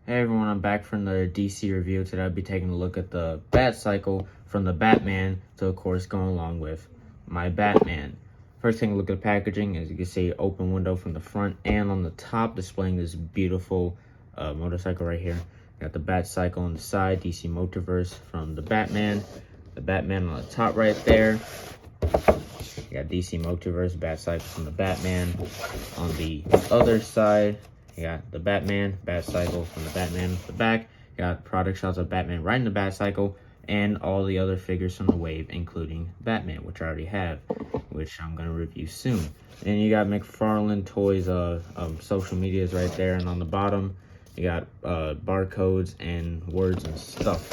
Hey everyone, I'm back from the DC review. Today I'll be taking a look at the Batcycle from the Batman to, of course, go along with my Batman. First thing, look at the packaging. As you can see, open window from the front and on the top, displaying this beautiful motorcycle right here. Got the Batcycle on the side, DC Multiverse from the Batman on the top right there. You got DC Multiverse, Batcycle from the Batman. On the other side, you got the Batman, Batcycle from the Batman at the back. You got product shots of Batman riding the Batcycle and all the other figures from the wave, including Batman, which I already have, which I'm going to review soon. And you got McFarlane Toys social medias right there, and on the bottom, you got barcodes and words and stuff.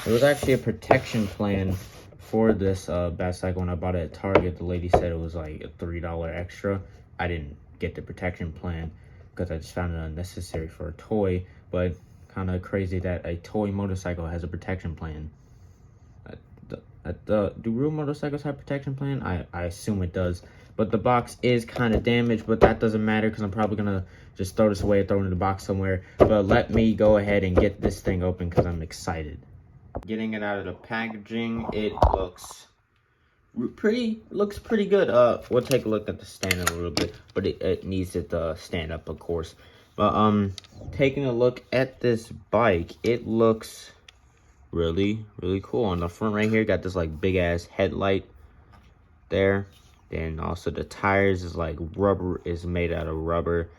It was actually a protection plan for this Batcycle. When I bought it at Target, the lady said it was like a $3 extra. I didn't get the protection plan because I just found it unnecessary for a toy, but kind of crazy that a toy motorcycle has a protection plan. Do real motorcycles have protection plan? I assume it does, but the box is kind of damaged, but that doesn't matter because I'm probably gonna just throw this away, throw it in the box somewhere. But let me go ahead and get this thing open because I'm excited. Getting it out of the packaging, it looks pretty good. We'll take a look at the stand in a little bit, but it needs it to stand up, of course. But taking a look at this bike, it looks really cool. On the front right here, got this like big ass headlight there. Then also the tires is like rubber, is made out of rubber,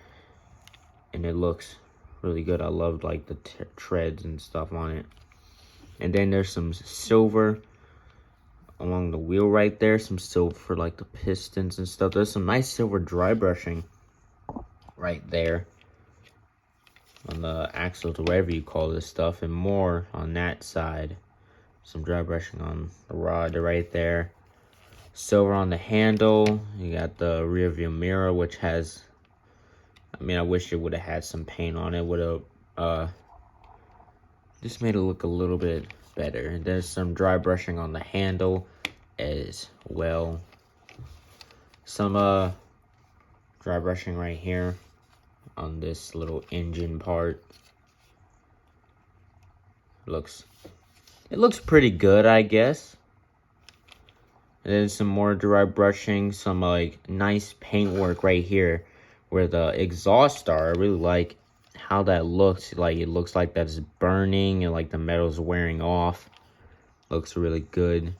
and it looks really good. I love like the treads and stuff on it. And then there's some silver along the wheel right there, some silver for like the pistons and stuff. There's some nice silver dry brushing right there on the axles or whatever you call this stuff, and more on that side. Some dry brushing on the rod right there. Silver on the handle. You got the rear view mirror, which has, I mean, I wish it would have had some paint on it. Would have just made it look a little bit better. And there's some dry brushing on the handle as well. Some dry brushing right here on this little engine part. It looks pretty good, I guess. And then some more dry brushing, some like nice paint work right here where the exhaust are. I really like how that looks. Like, it looks like that's burning and like the metal's wearing off. Looks really good.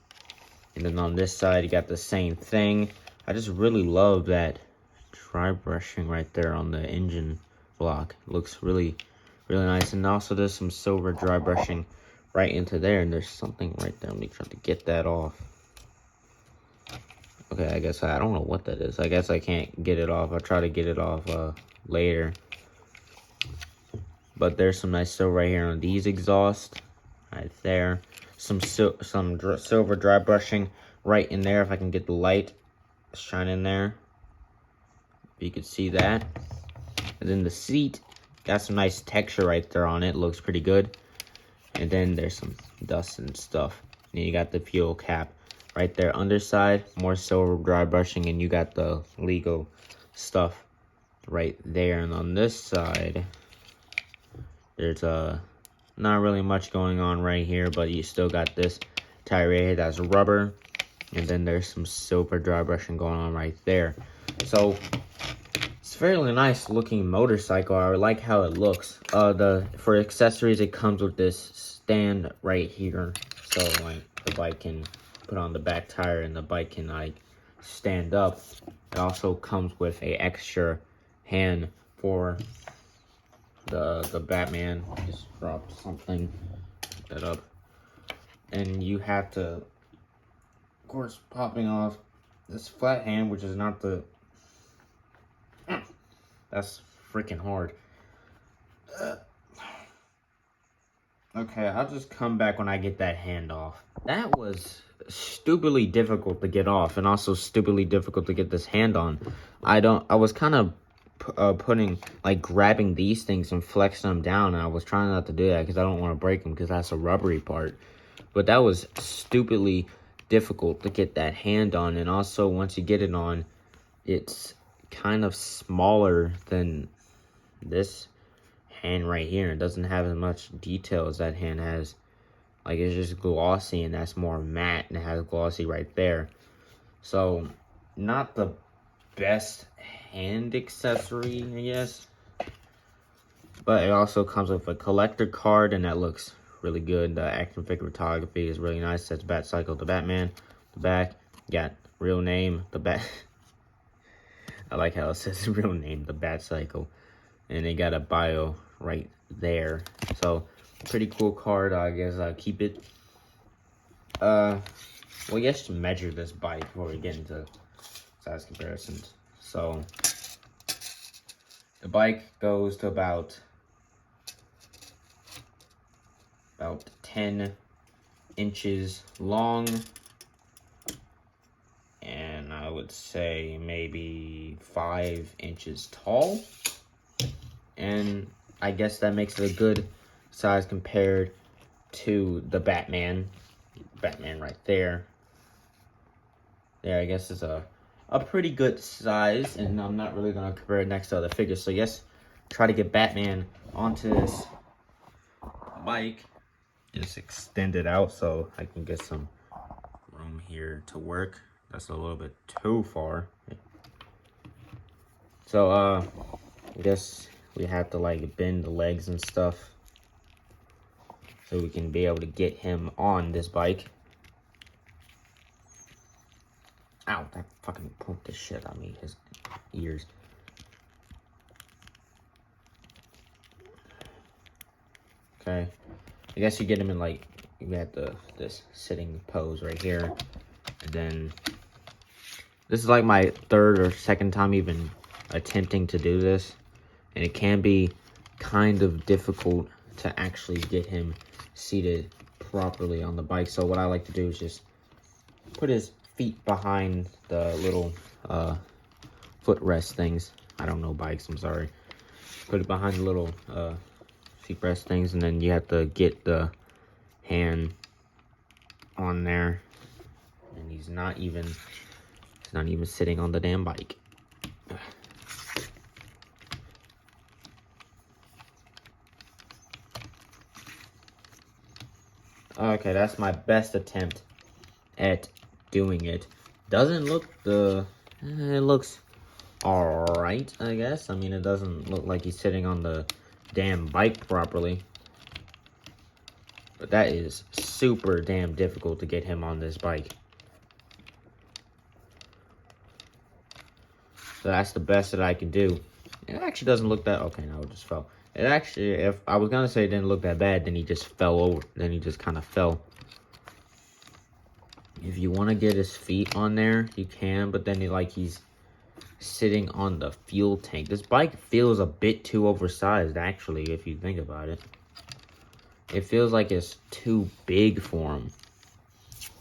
And then on this side, you got the same thing. I just really love that dry brushing right there on the engine block. It looks really nice. And also there's some silver dry brushing right into there, and there's something right there. Let me try to get that off. Okay, I guess I don't know what that is. I guess I can't get it off. I'll try to get it off later. But there's some nice silver right here on these exhausts, right there. Some silver dry brushing right in there. If I can get the light shine in there, you can see that. And then the seat got some nice texture right there on it. Looks pretty good. And then there's some dust and stuff. And you got the fuel cap right there. Underside, more silver dry brushing, and you got the Lego stuff right there. And on this side, there's not really much going on right here, but you still got this tire right here that's rubber, and then there's some silver dry brushing going on right there. So it's a fairly nice looking motorcycle. I like how it looks. For accessories, it comes with this stand right here, so like the bike can put on the back tire and the bike can like stand up. It also comes with a extra hand for the Batman. Just dropped something, pick that up, and you have to, of course, popping off this flat hand, which is not the, that's freaking hard. Okay, I'll just come back when I get that hand off. That was stupidly difficult to get off, and also stupidly difficult to get this hand on. I was kind of grabbing these things and flexing them down, and I was trying not to do that because I don't want to break them because that's a rubbery part. But that was stupidly difficult to get that hand on, and also once you get it on, it's kind of smaller than this hand right here. It doesn't have as much detail as that hand has. Like, it's just glossy, and that's more matte, and it has glossy right there. So, not the best hand accessory, I guess. But it also comes with a collector card, and that looks really good. The action figure photography is really nice. It says Batcycle, the Batman. The back, got real name, the Bat. I like how it says real name, the Batcycle. And they got a bio right there. So, pretty cool card. I guess I'll keep it. Well, I guess to measure this bike before we get into size comparisons. So, the bike goes to about 10 inches long, and I would say maybe 5 inches tall. And I guess that makes it a good size compared to the Batman. Batman right there. There, I guess is a pretty good size, and I'm not really gonna compare it next to other figures. So yes, try to get Batman onto this bike. Just extend it out so I can get some room here to work. That's a little bit too far. So I guess we have to like bend the legs and stuff so we can be able to get him on this bike. Ow, that fucking poked the shit out of me, his ears. Okay, I guess you get him in like, you got this sitting pose right here. And then, this is like my third or second time even attempting to do this. And it can be kind of difficult to actually get him seated properly on the bike. So what I like to do is just put his feet behind the little footrest things. I don't know bikes, I'm sorry. Put it behind the little feet rest things, and then you have to get the hand on there. And he's not even sitting on the damn bike. Okay, that's my best attempt at doing it. Doesn't look it looks alright, I guess. I mean, it doesn't look like he's sitting on the damn bike properly. But that is super damn difficult to get him on this bike. So that's the best that I can do. It actually doesn't look that, okay, no, it just fell. It actually, if I was gonna say it didn't look that bad, then he just fell over. Then he just kind of fell. If you want to get his feet on there, you can, but then he's sitting on the fuel tank. This bike feels a bit too oversized, actually, if you think about it. It feels like it's too big for him.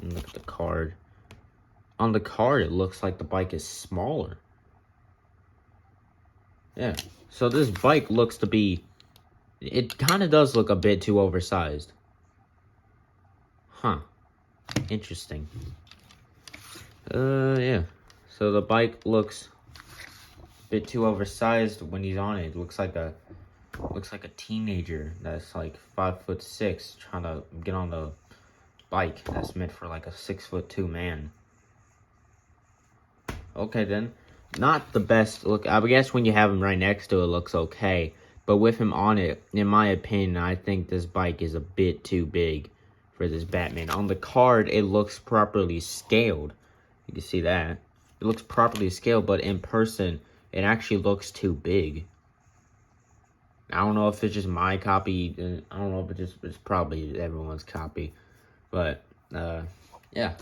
And look at the card. On the card, it looks like the bike is smaller. Yeah. So this bike looks to be, it kind of does look a bit too oversized. Huh. Interesting. Yeah. So the bike looks a bit too oversized when he's on it. It looks like a teenager that's like 5'6" trying to get on the bike that's meant for like a 6'2" man. Okay then. Not the best look. I guess when you have him right next to it, looks okay. But with him on it, in my opinion, I think this bike is a bit too big for this Batman. On the card, it looks properly scaled. You can see that. It looks properly scaled, but in person, it actually looks too big. I don't know if it's just my copy. I don't know if it's probably everyone's copy. But, yeah.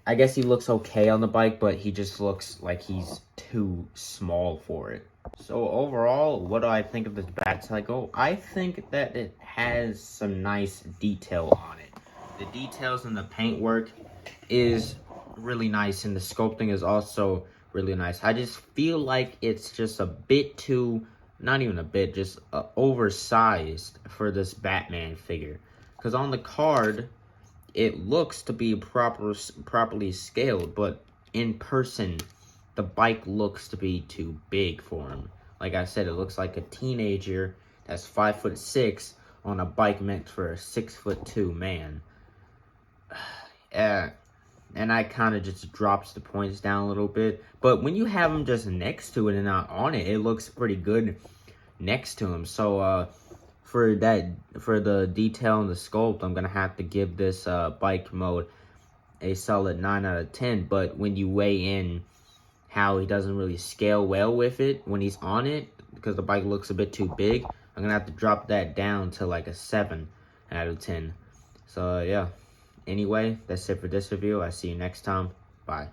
I guess he looks okay on the bike, but he just looks like he's too small for it. So overall, what do I think of this Batcycle? I think that it has some nice detail on it. The details in the paintwork is really nice, and the sculpting is also really nice. I just feel like it's just a bit too, not even a bit, just oversized for this Batman figure. Because on the card, it looks to be properly scaled, but in person, the bike looks to be too big for him. Like I said, it looks like a teenager as 5'6" on a bike meant for a 6'2" man. And that kind of just drops the points down a little bit. But when you have him just next to it and not on it, it looks pretty good next to him. So for the detail and the sculpt, I'm gonna have to give this bike mode a solid 9 out of 10. But when you weigh in how he doesn't really scale well with it when he's on it, because the bike looks a bit too big, I'm gonna have to drop that down to like a 7 out of 10. So yeah. Anyway, that's it for this review. I'll see you next time. Bye.